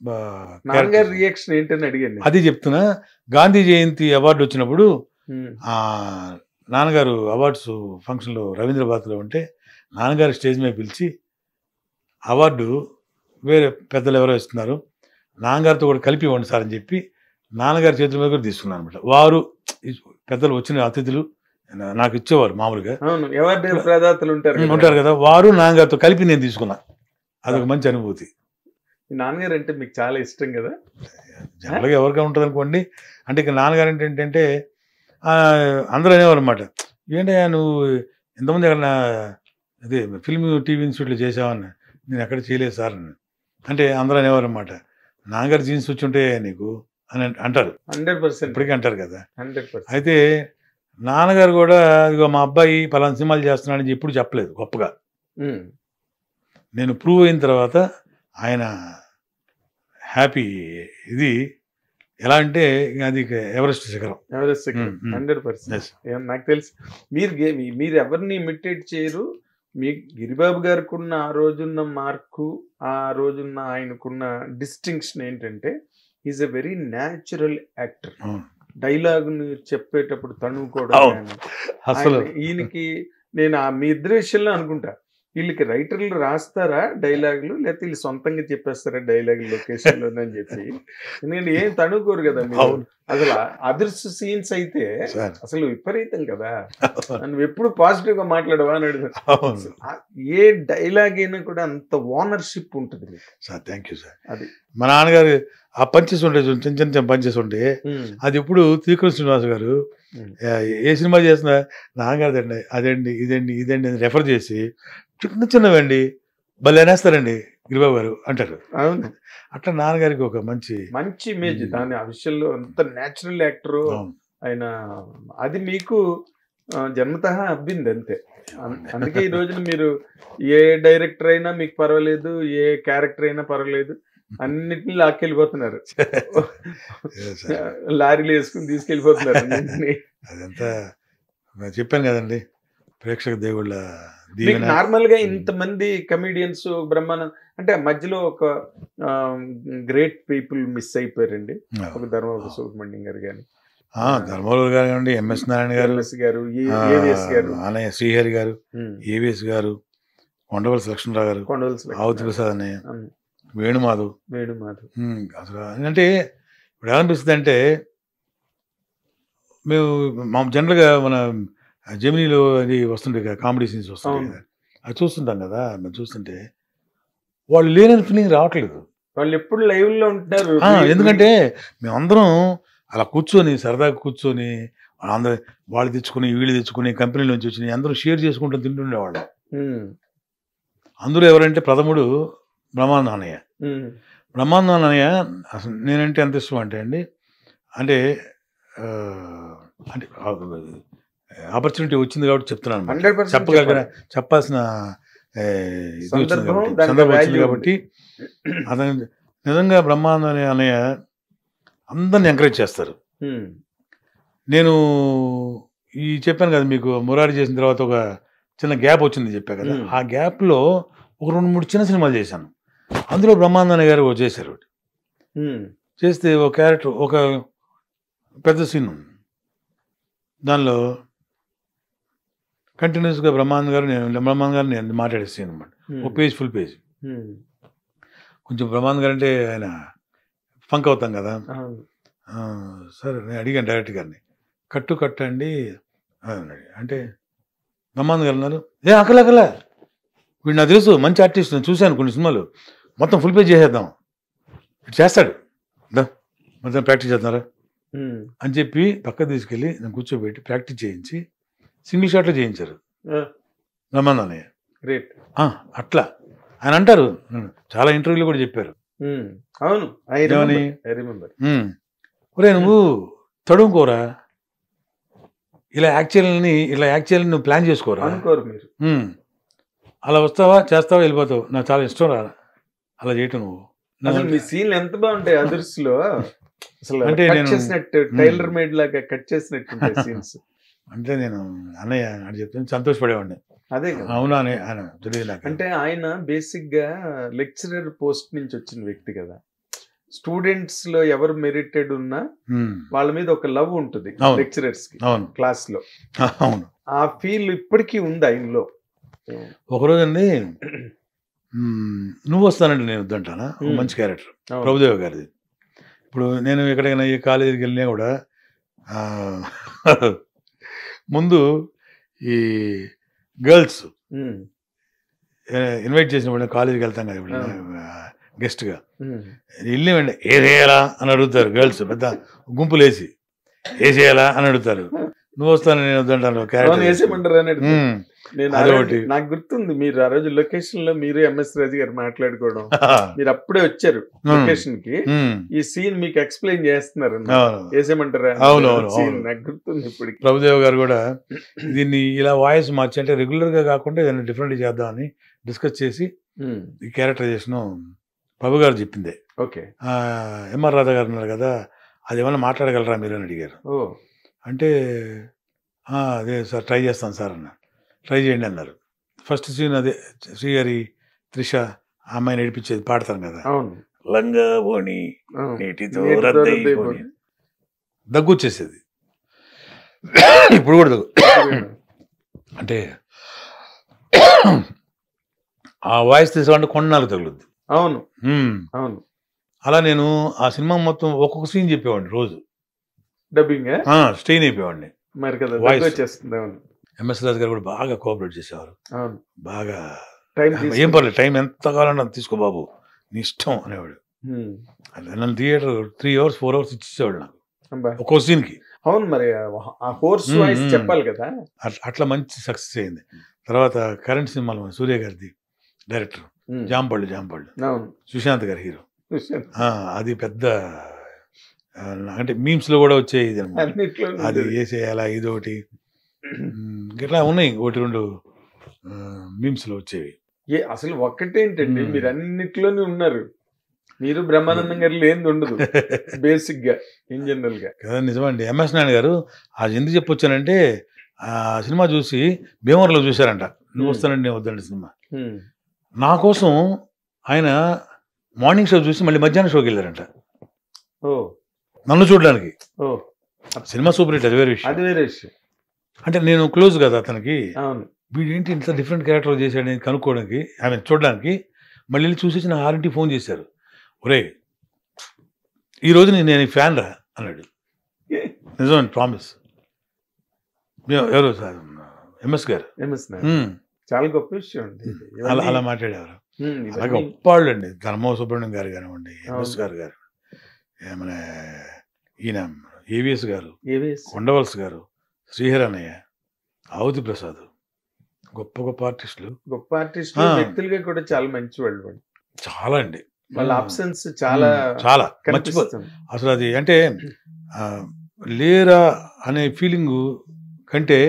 నాన్నగారి రియాక్షన్ ఏంటని అడిగాను. అది చెప్తున్నా. గాంధీ జయంతి అవార్డు వచ్చినప్పుడు ఉమ్, ఆ నాన్నగారు అవార్డ్స్ ఫంక్షన్లో రవీంద్రభారతిలో ఉంటే నాన్నగారు స్టేజ్ మీద పిలిచి అవార్డు వేరే పెద్దలు ఎవరో ఇస్తున్నారు, నాన్నగారితో కూడా కలిపి ఇవ్వండి సార్ అని చెప్పి నాన్నగారి చేతుల మీద కూడా తీసుకున్నాను అనమాట. వారు పెద్దలు వచ్చిన అతిథులు నాకు ఇచ్చేవారు మామూలుగా. అవును, అవార్డు ప్రదాతలు ఉంటారు కదా, వారు నాన్నగారితో కలిపి నేను తీసుకున్నా. అదొక మంచి అనుభూతి. ఈ నాన్నగారు అంటే మీకు చాలా ఇష్టం కదా? జనరల్గా ఎవరికైనా ఉంటుంది అనుకోండి. అంటే ఇక నాన్నగారు ఏంటంటే అందరూ అనేవారు అనమాట, ఏంటయ్యా నువ్వు ఎంతమంది ఎక్కడ అదే ఫిల్మ్ టీవీ ఇన్స్టిట్యూట్లో చేసావని. నేను ఎక్కడ చేయలేదు సార్ అని అంటే అందరూ అనేవారు అనమాట, నాన్నగారు జీన్స్ వచ్చి ఉంటే నీకు అని అంటారు. 100% ఇప్పటికీ అంటారు కదా. 100%. అయితే నాన్నగారు కూడా ఇదిగో మా అబ్బాయి పలానా సినిమాలు చేస్తున్నాడని ఎప్పుడు చెప్పలేదు గొప్పగా. ఉమ్, నేను ప్రూవ్ అయిన తర్వాత ఆయన హ్యాపీ. ఇది ఎలా అంటే అది ఎవరెస్ట్ శిఖరం. ఎవరెస్ట్ శిఖరం 100%. నాకు తెలుసు మీరు ఎవరిని ఇమిటేట్ చేయరు. మీ గిరిబాబు గారికి ఉన్న ఆ రోజున్న మార్కు, ఆ రోజున్న ఆయనకున్న డిస్టింక్షన్ ఏంటంటే is a very natural actor. Dialogue చెప్పేటప్పుడు తణుకోవడం కానీ, అసలు ఈయనకి నేను మీ ఇద్దరి విషయంలో అనుకుంటా, వీళ్ళకి రైటర్లు రాస్తారా డైలాగులు, లేకపోతే వీళ్ళు సొంతంగా చెప్పేస్తారా డైలాగులు లొకేషన్ లో అని చెప్పి. ఎందుకంటే ఏం తణుకోరు కదా మీరు. అసలు అదర్స్ సీన్స్ అయితే అసలు విపరీతం కదా. నువ్వు ఎప్పుడు పాజిటివ్ గా మాట్లాడవా అని అడుగుతా. ఏ డైలాగ్ అయినా కూడా అంత ఓనర్షిప్ ఉంటుంది సార్. Thank you sir. అది మా నాన్నగారు ఆ పంచెస్ ఉంటే చిన్న చిన్న పంచెస్ ఉంటే అది ఇప్పుడు త్రికృష్ణ శ్రీనివాస్ గారు ఏ సినిమా చేసినా నాన్నగారు అదండి ఇదండి ఇదండి అని రెఫర్ చేసి చిన్న చిన్నవండి భలే అనేస్తారండి గిరిబాబు గారు అంటారు. అవును, అట్లా నాన్నగారికి ఒక మంచి ఇమేజ్ దాని ఆ విషయంలో. అంత న్యాచురల్ యాక్టర్ ఆయన. అది మీకు జన్మతః అబ్బింది అంతే. అందుకే ఈ రోజున మీరు ఏ డైరెక్టర్ అయినా మీకు పర్వాలేదు, ఏ క్యారెక్టర్ అయినా పర్వాలేదు, అన్నిటిని లాక్కెళ్ళిపోతున్నారు. లారీలు వేసుకుని తీసుకెళ్ళిపోతున్నారు. అదంతా చెప్పాను కదండి, ప్రేక్షక దేవుళ్ళ నార్మల్ గా ఇంతమంది కమెడియన్స్ బ్రహ్మానంద్ అంటే మధ్యలో ఒక గ్రేట్ పీపుల్ మిస్ అయిపోయారండి. ఒక ధర్మవరపు సుబ్రహ్మణ్యం గారు కానీ, ధర్మవరం గారు కానివ్వండి, ఎంఎస్ నారాయణ గారు, ఏవిఎస్ గారు, ఆనయ్య శ్రీహరి గారు, ఏవిఎస్ గారు, కొండవలసి లక్ష్మణరావు గారు, ఆవుతి ప్రసాద్ అన్నయ్య, వేణుమాధవ్. అసలు అంటే ఇప్పుడు ఎలా అనిపిస్తుంది అంటే, మేము జనరల్గా మన జెమినీలో అది వస్తుండే కదా, కామెడీ సీన్స్ వస్తుంటాయి కదా, అది చూస్తుంటాం కదా. మేము చూస్తుంటే వాళ్ళు లేనని ఫీలింగ్ రావట్లేదు. వాళ్ళు ఎప్పుడు లైవ్ లో ఉంటారు. ఎందుకంటే మేమందరం అలా కూర్చొని సరదాగా కూర్చొని అందరూ వాళ్ళు తెచ్చుకుని వీళ్ళు తెచ్చుకుని కంపెనీ నుంచి వచ్చి అందరూ షేర్ చేసుకుంటూ తింటుండేవాళ్ళు. అందరూ ఎవరంటే ప్రథముడు బ్రహ్మానంద అన్నయ్య. బ్రహ్మానంద అన్నయ్య అసలు నేనంటే ఎంత ఇష్టం అంటే అండి, అంటే అంటే ఆపర్చునిటీ వచ్చింది కాబట్టి చెప్తున్నాను. చెప్పాల్సిన సందర్భం వచ్చింది కాబట్టి. అతను నిజంగా బ్రహ్మానంద అన్నయ్య అందరిని ఎంకరేజ్ చేస్తారు. నేను చెప్పాను కదా మీకు, మురారి చేసిన తర్వాత ఒక చిన్న గ్యాప్ వచ్చింది చెప్పా కదా. ఆ గ్యాప్లో ఒక 2-3 చిన్న సినిమాలు చేశాను. అందులో బ్రహ్మానంద గారు చేశారు. చేస్తే ఒక క్యారెక్టర్, ఒక పెద్ద సీన్ ఉంది దానిలో. కంటిన్యూస్గా బ్రహ్మానంద గారు నేను మాట్లాడే సీన్ అనమాట. ఒక పేజ్, ఫుల్ పేజ్. కొంచెం బ్రహ్మానంద గారు అంటే ఆయన ఫంక్ అవుతాం కదా. సరే నేను అడిగాను డైరెక్టర్ గారిని, కట్టండి అంటే బ్రహ్మానంద గారు అన్నారు, అక్కల వీడు నాకు తెలుసు, మంచి ఆర్టిస్ట్, నేను చూశాను కొన్ని సినిమాలు, మొత్తం ఫుల్ పేజ్ చేసేద్దాం, ఇటు చేస్తాడు, మొత్తం ప్రాక్టీస్ చేస్తున్నారా అని చెప్పి పక్క తీసుకెళ్ళి నేను కూర్చోబెట్టి ప్రాక్టీస్ చేయించి సింగిల్ షాట్లో చేయించారు బ్రహ్మానంద అన్నయ్య. గ్రేట్. అట్లా ఆయన అంటారు, చాలా ఇంటర్వ్యూలో కూడా చెప్పారు. అవును, ఒరే నువ్వు తడుముకోరా, ఇలా యాక్చువల్ని నువ్వు ప్లాన్ చేసుకోరా, అనుకోరు మీరు. అలా వస్తావా, చేస్తావా, వెళ్ళిపోతావు, నాకు చాలా ఇష్టం రా అలా చేయటం. నువ్వు అసలు మీ సీన్లు ఎంత బాగుంటాయి అదర్స్లో. అసలు అంటే చేసినట్టు టైలర్ మేడ్ లాగా కట్ చేసినట్టు సీన్స్. అంటే నేను అన్నయ్య అని చెప్తే సంతోషపడేవాడిని. అదే కదా. అవునా అని తెలియదు నాకు. అంటే ఆయన బేసిక్ గా లెక్చరర్ పోస్ట్ నుంచి వచ్చిన వ్యక్తి కదా. స్టూడెంట్స్ లో ఎవరు మెరిటెడ్ ఉన్నా వాళ్ళ మీద ఒక లవ్ ఉంటుంది లెక్చరర్స్ కి క్లాస్ లో. అవును, ఆ ఫీల్ ఇప్పటికీ ఉంది ఆయనలో. ఒకరోజు అండి నువ్వు వస్తానండి నేను వద్దంటానా, మంచి క్యారెక్టర్ ప్రభుదేవ గారిది. ఇప్పుడు నేను ఎక్కడికైనా ఈ కాలేజీకి వెళ్ళినా కూడా ముందు ఈ గర్ల్స్ ఇన్వైట్ చేసినప్పుడు కాలేజీకి వెళ్తాం కదా ఇప్పుడు గెస్ట్గా, వెళ్ళివండి ఏ చేయాలా అని అడుగుతారు గర్ల్స్, పెద్ద గుంపులేసి ఏ చేయాలా అని అడుగుతారు. నువ్వు వస్తాను నేను వద్దంటాను క్యారెక్టర్. నాకు గుర్తుంది మీరు ఆ రోజు లొకేషన్ లో మీరు ఎంఎస్ రాజు గారు మాట్లాడుకోవడం, మీరు అప్పుడే వచ్చారు లొకేషన్ కి, ఈ సీన్ మీకు ఎక్స్ప్లెయిన్ చేస్తున్నారు వేసేయమంటారా. నాకు గుర్తుంది ఇప్పుడు. ప్రభుదేవ్ గారు కూడా దీన్ని ఇలా వాయిస్ మార్చి అంటే రెగ్యులర్ గా కాకుండా ఏదైనా డిఫరెంట్ చేద్దామని డిస్కస్ చేసి ఈ క్యారెక్టరైజేషన్ ప్రభు గారు చెప్పిందే. ఓకే, ఎంఆర్ రాధా గారు ఉన్నారు కదా, అది ఏమన్నా మాట్లాడగలరా మీరు అని అడిగారు. అంటే అదే సార్ ట్రై చేస్తాను సార్ అన్న. ట్రై చేయండి అన్నారు. ఫస్ట్ సీన్ అదే శ్రీహరి త్రిష అమ్మాయిని నడిపించేది పాడతాను కదా, లంగా పోని నీటితో రద్దయిపోని, దగ్గు వచ్చేసేది. ఇప్పుడు కూడా దగ్గు అంటే ఆ వాయిస్ తీసుకోవాలంటే కొన్నాళ్ళు తగులుద్ది. అవును అవును. అలా నేను ఆ సినిమా మొత్తం ఒక్కొక్క సీన్ చెప్పేవాడిని రోజు, డబ్బింగ్ స్ట్రెయిన్ అయిపోయేవాడిని. మరి కదా ఎంఎస్ రాజు గారు కూడా బాగా కోఆపరేట్ చేసేవారు. బాగా ఏం పర్లేదు టైం ఎంత కావాలన్నా తీసుకో బాబు నీ ఇష్టం అనేవాడు. నన్ను థియేటర్ 3 hours 4 hours ఇచ్చేసేవాడు నాకు ఒక్కో సీన్ కి. అవును, మరి చెప్పాలి కదా. అట్లా మంచి సక్సెస్ అయింది. తర్వాత కరెంట్ సినిమాలో సూర్య గారిది డైరెక్టర్ జాంపళ్ళు సుశాంత్ గారి హీరో, అది పెద్ద అంటే మీమ్స్ లో కూడా వచ్చేది అనమాట. అది వేసేయాలా ఇదొకటి ఇట్లా ఉన్నాయి, 1-2 మీమ్స్ లో వచ్చేవి. అసలు ఒక్కటేంటండి, మీరు అన్నిట్లోనే ఉన్నారు. మీరు బ్రహ్మానందం గారు లేనిది ఉండదు బేసిక్ గా ఇన్ జనరల్ గా కదా. నిజమండి. ఎంఎస్ నాయుడు గారు అది ఎందుకు చెప్పొచ్చానంటే ఆ సినిమా చూసి భీమవరంలో చూశారంట. నువ్వు వస్తానండి నేను వద్దండి సినిమా. నా కోసం ఆయన మార్నింగ్ షో చూసి మళ్ళీ మధ్యాహ్నం షోకి వెళ్ళారంట నన్ను చూడడానికి. సినిమా సూపర్ హిట్, అది వేరే విషయం. అంటే నేను క్లోజ్ కదా అతనికి, వీడేంటి ఇంత డిఫరెంట్ క్యారెక్టర్ చేశాడని కనుక్కోవడానికి, ఆమె చూడడానికి మళ్ళీ చూసేసి నా ఆర్ఎంటీ ఫోన్ చేశారు. ఒరే ఈరోజు నేను ఫ్యాన్ రా అన్నాడు. నిజమండి, ప్రామిస్. ఎవరు సార్ ఎంఎస్ గారు, చాలా గొప్ప విషయం అండి. అలా మాట్లాడేవారు. అలాగే గొప్పవాళ్ళు అండి. ధర్మ సుబ్రహ్మణ్యం గారు కానివ్వండి, ఎంఎస్ గారు మన ఈయన ఏవిఎస్ గారు, కొండవలస గారు, శ్రీహరి అన్నయ్య, ఆవుతి ప్రసాద్, గొప్ప ఆర్టిస్టులు. వ్యక్తులుగా కూడా చాలా మంచి వాళ్ళు. చాలా అండి. వాళ్ళ ఆబ్సెన్స్ చాలా మర్చిపోతుంది అసలు. అది అంటే లేరా అనే ఫీలింగ్ కంటే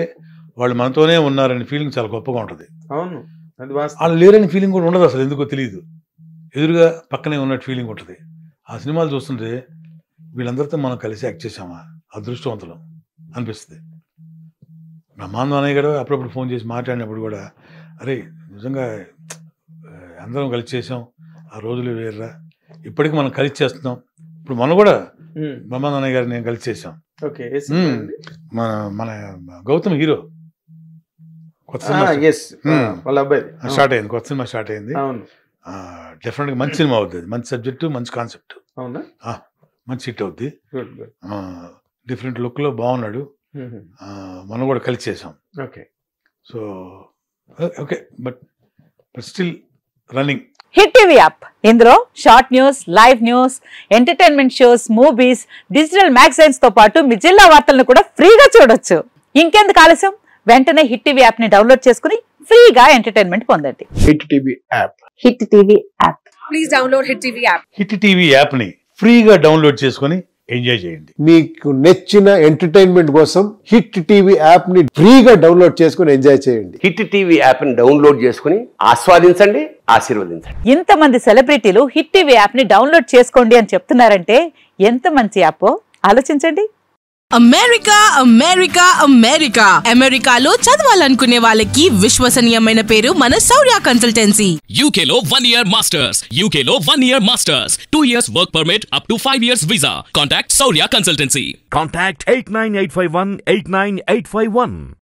వాళ్ళు మనతోనే ఉన్నారనే ఫీలింగ్ చాలా గొప్పగా ఉంటుంది. అవును, అది వాళ్ళు లేరని ఫీలింగ్ కూడా ఉండదు అసలు, ఎందుకో తెలియదు. ఎదురుగా పక్కనే ఉన్నట్టు ఫీలింగ్ ఉంటుంది. ఆ సినిమాలు చూస్తుంటే వీళ్ళందరితో మనం కలిసి యాక్ట్ చేసామా, అదృష్టవంతులం అనిపిస్తుంది. బ్రహ్మానందం అన్నయ్య గారు అప్పుడప్పుడు ఫోన్ చేసి మాట్లాడినప్పుడు కూడా, అరే నిజంగా అందరం కలిసి చేసాం, ఆ రోజులు వేర్రా, ఇప్పటికీ మనం కలిసి చేస్తున్నాం. ఇప్పుడు మనం కూడా బ్రహ్మానందం అన్నయ్య గారు నేను కలిసి చేసాం. మన గౌతమ్ హీరో కొత్త సినిమా స్టార్ట్ అయింది, కొత్త సినిమా స్టార్ట్ అయింది. డెఫినెట్గా మంచి సినిమా అవుతుంది, మంచి సబ్జెక్టు, మంచి కాన్సెప్ట్, మంచి హిట్ అవుద్ది. డిఫరెంట్ లుక్ లో బాగున్నాడు. మనం కూడా కలిసి చేసాం. So okay, but still running. Hit TV app, ఇందులో short news, live news, entertainment shows, movies, digital magazines తో పాటు మీ జిల్లా వార్తలను కూడా ఫ్రీగా చూడొచ్చు. ఇంకెందుకు ఆలస్యం, వెంటనే హిట్ టీవీ యాప్ ని డౌన్లోడ్ చేసుకుని ఫ్రీగా ఎంటర్టైన్మెంట్ పొందండి. Hit TV app. Hit TV app. Please download hit TV app. Hit TV app ని ఫ్రీగా డౌన్లోడ్ చేసుకుని ఎంజాయ్ చేయండి. మీకు నచ్చిన ఎంటర్టైన్మెంట్ కోసం హిట్ టీవీ యాప్ ని ఫ్రీగా డౌన్లోడ్ చేసుకుని ఎంజాయ్ చేయండి. హిట్ టీవీ యాప్ ని డౌన్లోడ్ చేసుకుని ఆస్వాదించండి, ఆశీర్వదించండి. ఇంతమంది సెలబ్రిటీలు హిట్ టీవీ యాప్ ని డౌన్లోడ్ చేసుకోండి అని చెప్తున్నారంటే ఎంత మంచి యాప్ ఆలోచించండి. అమెరికా అమెరికా అమెరికా అమెరికాలో చదవాలనుకునే వాళ్ళకి విశ్వసనీయమైన పేరు మన శౌర్య కన్సల్టెన్సీ. UK లో 1 year masters. UK లో 1 year masters. 2 years work permit up to 5 years visa. Contact Saurya Consultancy. Contact 89851 89851.